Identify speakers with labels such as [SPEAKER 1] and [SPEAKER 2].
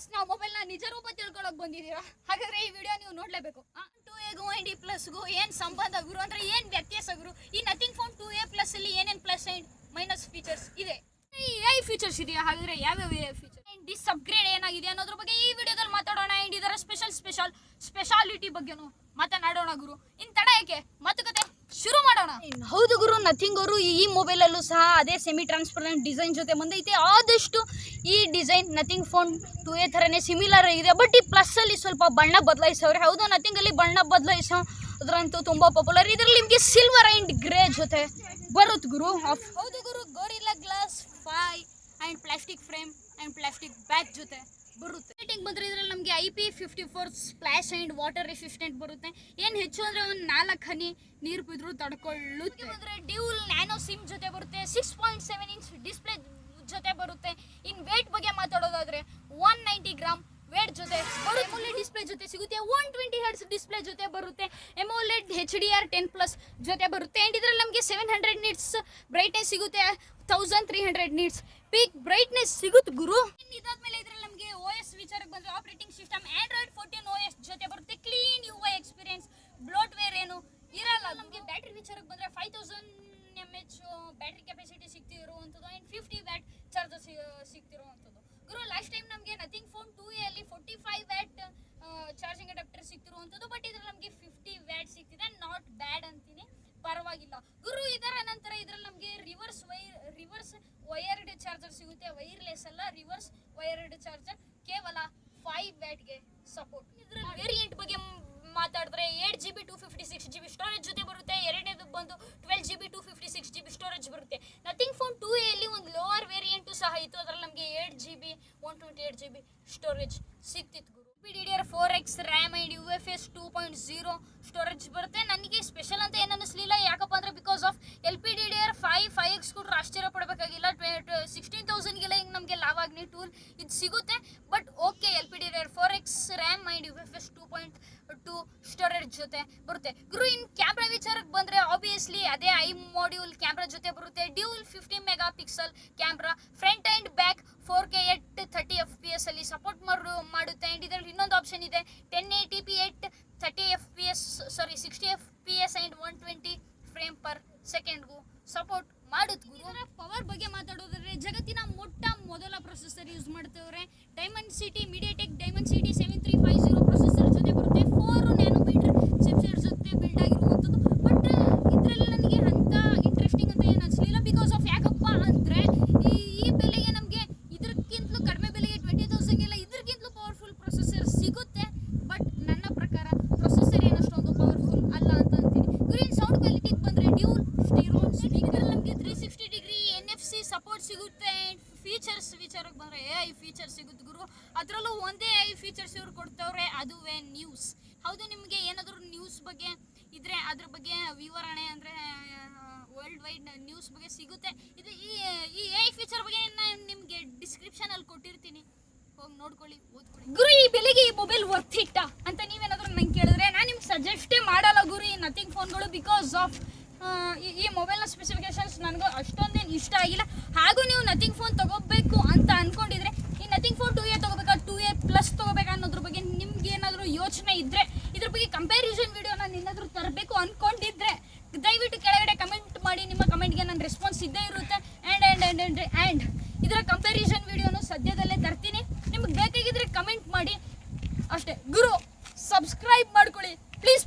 [SPEAKER 1] Plus ನಾವು mobile ನ ನಿಜ ರೂಪ ತಿಳ್ಕೊಳಕ್ ಬಂದಿದ್ದೀರಾ. ಹಾಗಾದ್ರೆ ಈ ವಿಡಿಯೋ ನೀವು ನೋಡ್ಲೇಬೇಕು. 2Aಗೂ ಅಂಡ್ ಈ ಪ್ಲಸ್ಗೂ ಏನ್ ಸಂಬಂಧ ಗುರು ಅಂದ್ರೆ ಏನ್ ವ್ಯತ್ಯಾಸ ಗುರು? ಈ ನಥಿಂಗ್ ಫೋನ್ 2A ಪ್ಲಸ್ ಅಲ್ಲಿ ಏನೇನ್ ಪ್ಲಸ್ ಅಂಡ್ ಮೈನಸ್ ಫೀಚರ್ಸ್ ಇದೆ, AI ಫೀಚರ್ಸ್ ಇದೆಯಾ, ಹಾಗಾದ್ರೆ ಯಾವ್ಯಾವ AI ಫೀಚರ್, ಡಿಸ್ ಅಪ್ಗ್ರೇಡ್ ಏನಾಗಿದೆ ಅನ್ನೋದ್ರ ಬಗ್ಗೆ ಈ ವಿಡಿಯೋದಲ್ಲಿ ಮಾತಾಡೋಣ. ಅಂಡ್ ಇದರ ಸ್ಪೆಷಾಲಿಟಿ ಬಗ್ಗೆನೂ ಮಾತನಾಡೋಣ ಗುರು. ಇನ್ ತಡ ಯಾಕೆ, ಮಾತುಕತೆ ಶುರು ಮಾಡೋಣ. ಹೌದು ಗುರು, ನಥಿಂಗ್ ಅವರು ಈ ಮೊಬೈಲ್ ಅಲ್ಲೂ ಸಹ ಅದೇ ಸೆಮಿ ಟ್ರಾನ್ಸ್ಪರೆಂಟ್ ಡಿಸೈನ್ ಜೊತೆ ಬಂದೈತೆ. ಆದಷ್ಟು ಈ ಡಿಸೈನ್ ನಥಿಂಗ್ ಫೋನ್ 2A ಥರನೇ ಸಿಮಿಲರ್ ಆಗಿದೆ. ಬಟ್ ಈ ಪ್ಲಸ್ ಅಲ್ಲಿ ಸ್ವಲ್ಪ ಬಣ್ಣ ಬದಲಾಯಿಸವ್ರೆ. ಹೌದು, ನಥಿಂಗ್ ಅಲ್ಲಿ ಬಣ್ಣ ಬದಲಾಯಿಸೋ ಅದ್ರಂತೂ ತುಂಬಾ ಪಾಪ್ಯುಲರ್. ಇದರಲ್ಲಿ ನಿಮಗೆ ಸಿಲ್ವರ್ ಅಂಡ್ ಗ್ರೇ ಜೊತೆ ಬರುತ್ತೆ ಗುರು. ಹೌದು ಗುರು, gorilla glass 5 and plastic frame and plastic back ಜೊತೆ ಬರುತ್ತೆ. ರೇಟಿಂಗ್ ಬಂದ್ರೆ ಇದ್ರಲ್ಲಿ ನಮಗೆ IP54 splash and water resistant ಬರುತ್ತೆ. ಏನು ಹೆಚ್ಚು ಅಂದ್ರೆ ಒಂದು 4 ಹನಿ ನೀರು ಬಿದ್ದರೂ ತಡ್ಕೊಳ್ಳುತ್ತೆ. ಅಂದ್ರೆ ಡ್ಯೂಲ್ ನ್ಯಾನೋ ಸಿಮ್ ಜೊತೆ ಬರುತ್ತೆ. 6.7 ಇಂಚ್ ಡಿಸ್ಪ್ಲೇ ಜೊತೆ ಬರುತ್ತೆ. ಇನ್ ವೇಟ್ ಬಗ್ಗೆ ಮಾತಾಡೋದಾದ್ರೆ 190 ಗ್ರಾಮ್ ವೇಟ್ ಜೊತೆ ಬರುತ್ತೆ. ಡಿಸ್ಪ್ಲೇ ಜೊತೆ ಸಿಗುತ್ತೆ. 120 ಹರ್ಟ್ಸ್ ಡಿಸ್ಪ್ಲೇ ಜೊತೆ ಬರುತ್ತೆ. AMOLED HDR10+ ಜೊತೆ ಬರುತ್ತೆ. ಅಂಡ್ ಇದರಲ್ಲಿ ನಮಗೆ 700 ನಿಟ್ಸ್ ಬ್ರೈಟ್ನೆಸ್ ಸಿಗುತ್ತೆ. 1300 ನಿಟ್ಸ್ ಪೀಕ್ ಬ್ರೈಟ್ನೆಸ್ ಸಿಗುತ್ತೆ ಗುರು. ಇದಾದ್ಮೇಲೆ ಇದರಲ್ಲಿ ನಮಗೆ OS ವಿಚಾರಕ್ಕೆ ಬಂದ್ರೆ ಆಪರೇಟಿಂಗ್ ಸಿಸ್ಟಮ್ Android 14 OS ಜೊತೆ ಬರುತ್ತೆ. ಕ್ಲೀನ್ UI ಎಕ್ಸ್ಪೀರಿಯನ್ಸ್, ಬ್ಲೋಟ್ವೇರ್ ಏನು ಇರಲ್ಲ. ನಮಗೆ ಬ್ಯಾಟ್ರಿ ವಿಚಾರಕ್ಕೆ ಬಂದ್ರೆ 5000 mAh ಬ್ಯಾಟ್ರಿ ಕೆಪಾಸಿಟಿ ಸಿಗ್ತಿರುವಂಥದ್ದು ಅಂಡ್ 50 ವ್ಯಾಟ್ ಚಾರ್ಜರ್ ಸಿಗ್ತಿರುವಂಥದ್ದು ಗುರು. ಲಾಸ್ಟ್ ಟೈಮ್ ನಮಗೆ ನಥಿಂಗ್ ಫೋನ್ 2A ಅಲ್ಲಿ 45 ವ್ಯಾಟ್ ಚಾರ್ಜಿಂಗ್ ಅಡಾಪ್ಟರ್ ಸಿಗ್ತಿರುವಂಥದ್ದು. ಬಟ್ ಇದರಲ್ಲಿ ನಮಗೆ 50 ವ್ಯಾಟ್ ಸಿಗ್ತಿದೆ. ನಾಟ್ ಬ್ಯಾಡ್ ಅಂತೀನಿ, ಪರವಾಗಿಲ್ಲ ಗುರು. ಇದರ ನಂತರ ಇದರಲ್ಲಿ ನಮಗೆ ರಿವರ್ಸ್ ವೈರ್ಡ್ ಚಾರ್ಜರ್ ಸಿಗುತ್ತೆ. ವೈರ್ಲೆಸ್ ಅಲ್ಲ, ರಿವರ್ಸ್ ವೈರ್ಡ್ ಚಾರ್ಜರ್. ಕೇವಲ 5 ವ್ಯಾಟ್ಗೆ ಸಪೋರ್ಟ್. ಇದರ ವೇರಿಯಂಟ್ ಬಗ್ಗೆ ಮಾತಾಡಿದ್ರೆ 8GB 256GB ಸ್ಟೋರೇಜ್ ಜೊತೆ ಬರುತ್ತೆ. ಎರಡನೇದು ಬಂದು 12GB 256GB ಸ್ಟೋರೇಜ್ ಬರುತ್ತೆ. ನಥಿಂಗ್ ಫೋನ್ 2A ಅಲ್ಲಿ ಒಂದು ಲೋವರ್ ವೇರಿಯಂಟು ಸಹ ಇತ್ತು. ಅದರಲ್ಲಿ ನಮಗೆ 8GB 128GB ಸ್ಟೋರೇಜ್ ಸಿಗ್ತಿತ್ತು ಗುರು. LPDDR4X RAM and UFS 2.0 storage ಬರುತ್ತೆ. ನನಗೆ ಸ್ಪೆಷಲ್ ಅಂತ ಏನು ಅನ್ನಿಸ್ಲಿಲ್ಲ. ಯಾಕಪ್ಪ ಅಂದರೆ ಬಿಕಾಸ್ ಆಫ್ LPDDR5 5X ಕೂಡ ಆಶ್ಚರ್ಯ ಪಡಬೇಕಾಗಿಲ್ಲ. 16,000ಗೆಲ್ಲ ಹಿಂಗೆ ನಮಗೆ ಲಾವಾಗ್ನಿ ಟೂಲ್ ಇದು ಸಿಗುತ್ತೆ. But okay, LPDDR4X RAM and UFS 2.2 storage ಜೊತೆ ಬರುತ್ತೆ ಗುರು. ಇನ್ ಕ್ಯಾಮ್ರಾ ವಿಚಾರಕ್ಕೆ ಬಂದರೆ ಆಬ್ವಿಯಸ್ಲಿ ಅದೇ i-ಮಾಡ್ಯೂಲ್ ಕ್ಯಾಮ್ರಾ ಜೊತೆ ಬರುತ್ತೆ. Dual 50 mega pixel camera, front and back 4K at 30 FPS ಅಲ್ಲಿ ಸಪೋರ್ಟ್ ಮಾಡುತ್ತೆ. ಆ್ಯಂಡ್ ಇದರಲ್ಲಿ ಇನ್ನೊಂದು ಆಪ್ಷನ್ ಇದೆ 1080p at 30 FPS 60 FPS and 120 frame per ಸೆಕೆಂಡ್ಗೂ ಸಪೋರ್ಟ್ ಮಾಡುತ್ತೆ ಗುರು. ಇದರ ಪವರ್ ಬಗ್ಗೆ ಮಾತಾಡೋದಾದ್ರೆ ಜಗತ್ತಿನ ಮೊದಲ ಪ್ರೊಸೆಸರ್ ಯೂಸ್ ಮಾಡ್ತವ್ರೆ. ಡೈಮೆನ್ಸಿಟಿ MediaTek Dimensity 7350 ಪ್ರೊಸೆಸರ್ ಜೊತೆ ಬರುತ್ತೆ. 4 ನ್ಯಾನೋಮೀಟರ್ ಚಿಪ್ಸೆಟ್ ಜೊತೆ ಬಿಲ್ಡ್ ಆಗಿರುವಂಥದ್ದು. ಬಟ್ ಇದರಲ್ಲಿ ನನಗೆ ಅಂತ ಇಂಟ್ರೆಸ್ಟಿಂಗ್ ಅಂತ ಏನು ಅನಿಸಲಿಲ್ಲ. ಬಿಕಾಸ್ ಆಫ್ ಯಾಕಪ್ಪ ಅಂದರೆ ಈ ಬೆಲೆಗೆ ನಮಗೆ ಇದಕ್ಕಿಂತಲೂ ಕಡಿಮೆ ಬೆಲೆಗೆ 20,000ಗೆಲ್ಲ ಇದಕ್ಕಿಂತಲೂ ಪವರ್ಫುಲ್ ಪ್ರೊಸೆಸರ್ ಸಿಗುತ್ತೆ. ಬಟ್ ನನ್ನ ಪ್ರಕಾರ ಪ್ರೊಸೆಸರ್ ಏನಷ್ಟೊಂದು ಪವರ್ಫುಲ್ ಅಲ್ಲ ಅಂತ ಅಂತೀನಿ. ಗ್ರೀನ್ ಸೌಂಡ್ ಕ್ವಾಲಿಟಿಗೆ ಬಂದರೆ ಡ್ಯೂಲ್ ಸ್ಟೀರೋ ಸ್ಪೀಕರ್ ನಮಗೆ 360 ಡಿಗ್ರಿ NFC ಸಪೋರ್ಟ್ ಸಿಗುತ್ತೆ. ಫೀಚರ್ಸ್ ವಿಚಾರಕ್ಕೆ ಬಂದರೆ AI ಫೀಚರ್ಸ್ ಸಿಗುತ್ತೆ ಗುರು. ಅದರಲ್ಲೂ ಒಂದೇ AI ಫೀಚರ್ಸ್ ಇವ್ರು ಕೊಡ್ತವ್ರೆ, ಅದುವೇ ನ್ಯೂಸ್. ಹೌದು, ನಿಮಗೆ ಏನಾದರೂ ನ್ಯೂಸ್ ಬಗ್ಗೆ ಇದ್ರೆ ಅದ್ರ ಬಗ್ಗೆ ವಿವರಣೆ ಅಂದರೆ ವರ್ಲ್ಡ್ ವೈಡ್ ನ್ಯೂಸ್ ಬಗ್ಗೆ ಸಿಗುತ್ತೆ. ಇದು ಈ AI ಫೀಚರ್ ಬಗ್ಗೆ ನಾನು ನಿಮಗೆ ಡಿಸ್ಕ್ರಿಪ್ಷನಲ್ಲಿ ಕೊಟ್ಟಿರ್ತೀನಿ, ಹೋಗಿ ನೋಡ್ಕೊಳ್ಳಿ, ಓದ್ಕೊಳ್ಳಿ ಗುರು. ಈ ಬೆಲೆಗೆ ಈ ಮೊಬೈಲ್ ವರ್ತ್ ಇಟ್ಟಾ ಅಂತ ನೀವೇನಾದರೂ ನಂಗೆ ಕೇಳಿದ್ರೆ ನಾನು ನಿಮ್ಗೆ ಸಜೆಸ್ಟೇ ಮಾಡಲ್ಲ ಗುರು ಈ ನಥಿಂಗ್ ಫೋನ್ಗಳು. ಬಿಕಾಸ್ ಆಫ್ ಈ ಮೊಬೈಲ್ನ ಸ್ಪೆಸಿಫಿಕೇಶನ್ಸ್ ನನಗೂ ಅಷ್ಟೊಂದೇನು ಇಷ್ಟ ಆಗಿಲ್ಲ. ಹಾಗೂ ನೀವು ನಥಿಂಗ್ ಫೋನ್ ತೊಗೋಬೇಕು ಅಂತ ಅಂದ್ಕೊಂಡಿದ್ರೆ ಈ ನಥಿಂಗ್ ಫೋನ್ 2A ತೊಗೋಬೇಕಾ 2A ಪ್ಲಸ್ ತೊಗೋಬೇಕಾ ಅನ್ನೋದ್ರ ಬಗ್ಗೆ ನಿಮ್ಗೆ ಏನಾದರೂ ಯೋಚನೆ ಇದ್ದರೆ, ಇದ್ರ ಬಗ್ಗೆ ಕಂಪ್ಯಾರಿಸನ್ ವಿಡಿಯೋ ನಾನು ಏನಾದರೂ ತರಬೇಕು ಅಂದ್ಕೊಂಡಿದ್ರೆ ದಯವಿಟ್ಟು ಕೆಳಗಡೆ ಕಮೆಂಟ್ ಮಾಡಿ. ನಿಮ್ಮ ಕಮೆಂಟ್ಗೆ ನನ್ನ ರೆಸ್ಪಾನ್ಸ್ ಇದ್ದೇ ಇರುತ್ತೆ. ಆ್ಯಂಡ್ ಇದರ ಕಂಪ್ಯಾರಿಸನ್ ವಿಡಿಯೋನು ಸದ್ಯದಲ್ಲೇ ತರ್ತೀನಿ. ನಿಮ್ಗೆ ಬೇಕಾಗಿದ್ರೆ ಕಮೆಂಟ್ ಮಾಡಿ ಅಷ್ಟೇ ಗುರು. ಸಬ್ಸ್ಕ್ರೈಬ್ ಮಾಡ್ಕೊಳ್ಳಿ ಪ್ಲೀಸ್.